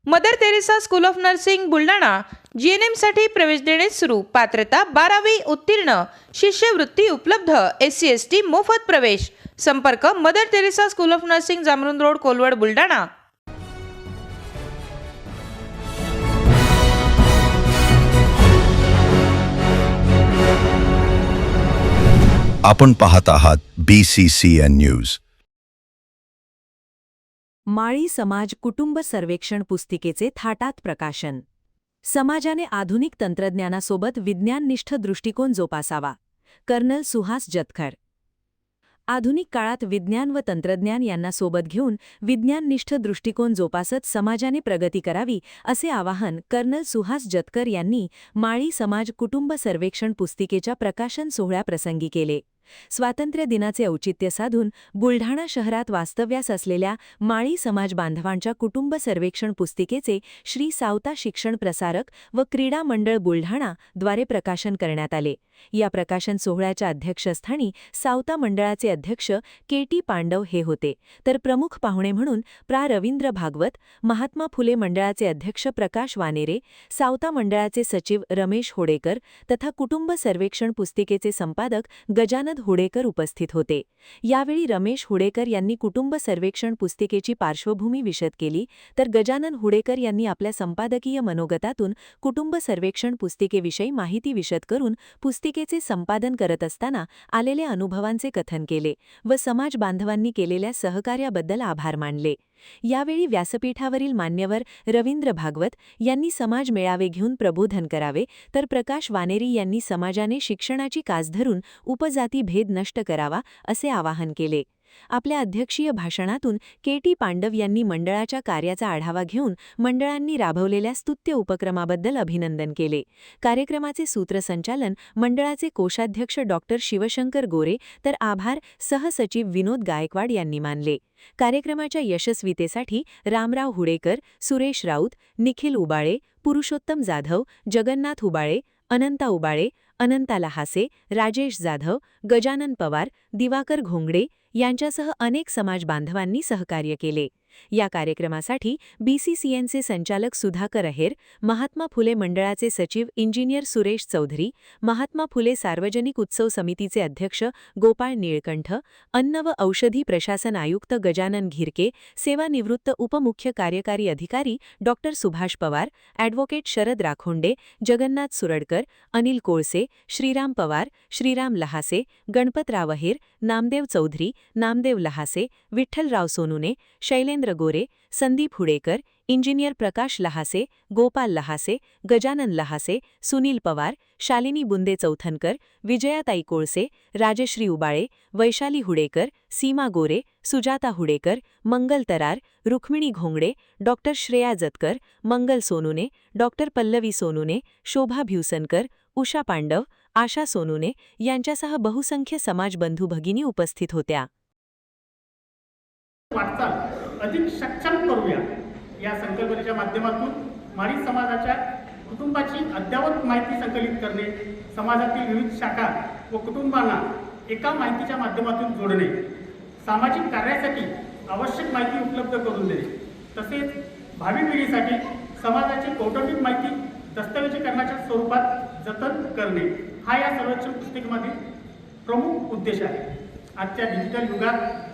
Mother Teresa school of nursing Buldhana GNM साठी प्रवेश देणे सुरू। पात्रता 12वी उत्तीर्ण, शिष्यवृत्ती उपलब्ध, SC ST मोफत प्रवेश। संपर्क Mother Teresa school of nursing, Jamrun road, Kolwad, Buldhana. आपण पाहत आहात BCCN न्यूज। माळी समाज कुटुंब सर्वेक्षण पुस्तिकेचे थाटात प्रकाशन। समाजाने आधुनिक तंत्रज्ञानासोबत विज्ञाननिष्ठ दृष्टिकोन जोपासावा। कर्नल सुहास जतकर। आधुनिक काळात विज्ञान व तंत्रज्ञान यांना सोबत घेऊन विज्ञाननिष्ठ दृष्टिकोन जोपासत समाजाने प्रगती करावी, असे आवाहन कर्नल सुहास जतकर यांनी माळी समाज कुटुंब सर्वेक्षण पुस्तिकेच्या प्रकाशन सोहळ्याप्रसंगी केले। स्वातंत्र्य दिनाचे औचित्य साधून बुलढाणा शहरात वास्तव्यास असलेल्या माळी समाज बांधवांच्या कुटुंब सर्वेक्षण पुस्तिकेचे श्री सावता शिक्षण प्रसारक व क्रीडा मंडळ बुलढाणा द्वारे प्रकाशन करण्यात आले। या प्रकाशन सोहळ्याच्या अध्यक्षस्थानी सावता मंडळाचे अध्यक्ष KT पांडव हे होते, तर प्रमुख पाहुणे म्हणून प्रा रवींद्र भागवत, महात्मा फुले मंडळाचे अध्यक्ष प्रकाश वानेरे, सावता मंडळाचे सचिव रमेश होडेकर तथा कुटुंब सर्वेक्षण पुस्तिकेचे संपादक गजानन हुडेकर उपस्थित होते। यावेळी रमेश हुडेकर यांनी कुटुंब सर्वेक्षण पुस्तिकेची पार्श्वभूमी विशद केली, तर गजानन हुडेकर यांनी आपल्या संपादकीय मनोगतातून कुटुंब सर्वेक्षण पुस्तिकेविषयी माहिती विशद करून पुस्तिकेचे संपादन करत असताना आलेल्या अनुभवांचे कथन केले व समाज बांधवांनी केलेल्या सहकार्याबद्दल आभार मानले। यावेळी व्यासपीठावरील मान्यवर रवींद्र भागवत यांनी समाज मेळावे घेऊन प्रबोधन करावे, तर प्रकाश वानेरी यांनी समाजाने शिक्षणाची कास धरून उपजाती भेद नष्ट करावा, असे आवाहन केले। आपल्या अध्यक्षीय भाषणातून KT पांडव यांनी मंडळाच्या कार्याचा आढावा घेऊन मंडळांनी राबवलेल्या स्तुत्य उपक्रमाबद्दल अभिनंदन केले। कार्यक्रमाचे सूत्रसंचालन मंडळाचे कोषाध्यक्ष डॉ. शिवशंकर गोरे तर आभार सहसचिव विनोद गायकवाड यांनी मानले। कार्यक्रमाच्या यशस्वीतेसाठी रामराव हुडेकर, सुरेश राऊत, निखिल उबाळे, पुरुषोत्तम जाधव, जगन्नाथ उबाळे, अनंता उबाळे, अनंता लहासे, राजेश जाधव, गजानन पवार, दिवाकर घोंगडे यांच्यासह अनेक समाज बांधवांनी सहकार्य केले। या कार्यक्रमासाठी BCCNचे संचालक सुधाकर अहेर, महात्मा फुले मंडळाचे सचिव इंजिनियर सुरेश चौधरी, महात्मा फुले सार्वजनिक उत्सव समितीचे अध्यक्ष गोपाळ निळकंठ, अन्न व औषधी प्रशासन आयुक्त गजानन घिरके, सेवानिवृत्त उपमुख्य कार्यकारी अधिकारी डॉ. सुभाष पवार, ॲडव्होकेट शरद राखोंडे, जगन्नाथ सुरडकर, अनिल कोळसे, श्रीराम पवार, श्रीराम लहासे, गणपतराव अहेर, नामदेव चौधरी, नामदेव लहासे, विठ्ठलराव सोनुने, शैलेंद्र गोरे, संदीप हुडेकर, इंजिनियर प्रकाश लहासे, गोपाल लहासे, गजानन लहासे, सुनील पवार, शालिनी बुंदे चौथनकर, विजयाताई कोळसे, राजश्री उबाळे, वैशाली हुडेकर, सीमा गोरे, सुजाता हुडेकर, मंगल तरार, रुक्मिणी घोंगडे, डॉ. श्रेया जतकर, मंगल सोनुने, डॉ. पल्लवी सोनुने, शोभा भिवसनकर, उषा पांडव, आशा सोनुने यांच्यासह बहुसंख्य समाजबंधू भगिनी उपस्थित होत्या। वाटचाल अधिक सक्षम करूया या संकल्पनेच्या माध्यमातून माळी समाजाच्या कुटुंबाची अद्ययावत माहिती संकलित करणे, समाजातील विविध शाखा व कुटुंबांना एका माहितीच्या माध्यमातून जोडणे, सामाजिक कार्यासाठी आवश्यक माहिती उपलब्ध करून देणे, तसेच भावी पिढीसाठी समाजाची कौटुंबिक माहिती दस्तऐवजीकरणाच्या स्वरूपात जतन करणे हा या सर्वेक्षण पुस्तिकेमधील प्रमुख उद्देश आहे। आजच्या डिजिटल युगात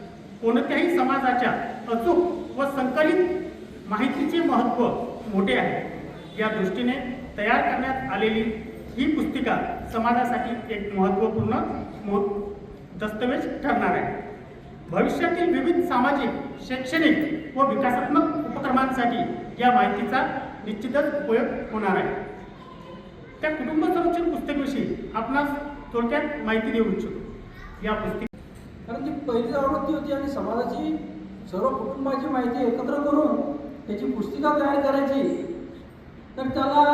कोणत्याही समाजाच्या अचूक व संकलित माहितीचे महत्त्व मोठे आहे। या दृष्टीने तयार करण्यात आलेली ही पुस्तिका समाजासाठी एक महत्त्वपूर्ण दस्तऐवज ठरणार आहे। भविष्यातील विविध सामाजिक, शैक्षणिक व विकासात्मक उपक्रमांसाठी या माहितीचा निश्चितच उपयोग होणार आहे। त्या कुटुंब संरक्षण पुस्तिकेविषयी आपणास थोडक्यात माहिती देऊ इच्छितो। या पुस्तिकेत कारण ती पहिली आवृत्ती होती आणि समाजाची सर्व कुटुंबाची माहिती एकत्र करून त्याची पुस्तिका तयार करायची, तर त्याला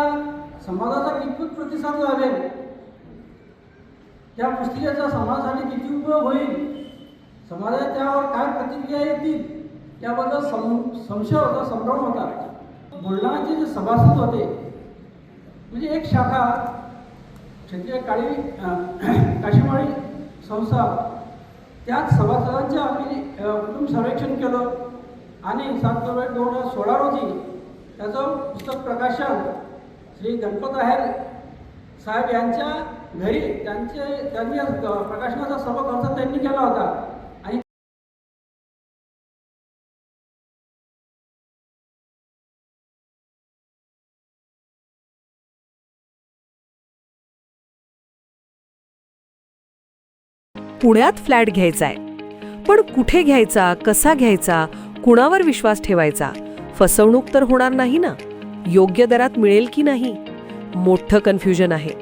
समाजाचा कितपत प्रतिसाद लाभेल, त्या पुस्तिकेचा समाजासाठी किती उपयोग होईल, समाजात त्यावर काय प्रतिक्रिया येतील त्याबद्दल संशय होता, संभ्रम होता। बुलढाण्याचे जे सभासद होते, म्हणजे एक शाखा क्षेत्रीय काशीमाळी संस्था, त्याच सभासदांचे आम्ही कुटुंब सर्वेक्षण केलं आणि 7 फेब्रुवारी 2016 रोजी त्याचं पुस्तक प्रकाशन श्री गणपत आहेर साहेब यांच्या घरी त्यांनी प्रकाशनाचा सर्व खर्च त्यांनी केला होता. आणि पुण्यात फ्लॅट घ्यायचाय, पण कुठे घ्यायचा, कसा घ्यायचा, कुणावर विश्वास ठेवायचा, फसवणूक तर होणार नाही ना, योग्य दरात मिळेल की नाही, मोठं कन्फ्युजन आहे.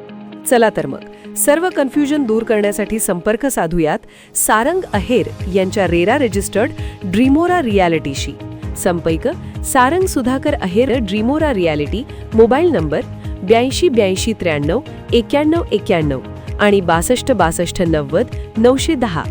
चला तर मग सर्व कन्फ्युजन दूर करण्यासाठी संपर्क साधूयात सारंग अहेर यांच्या रेरा रजिस्टर्ड ड्रीमोरा रियालिटीशी. संपर्क सारंग सुधाकर अहेर ड्रीमोरा रियालिटी. मोबाईल नंबर 82 83 93 91 आणि 62 62 90 910.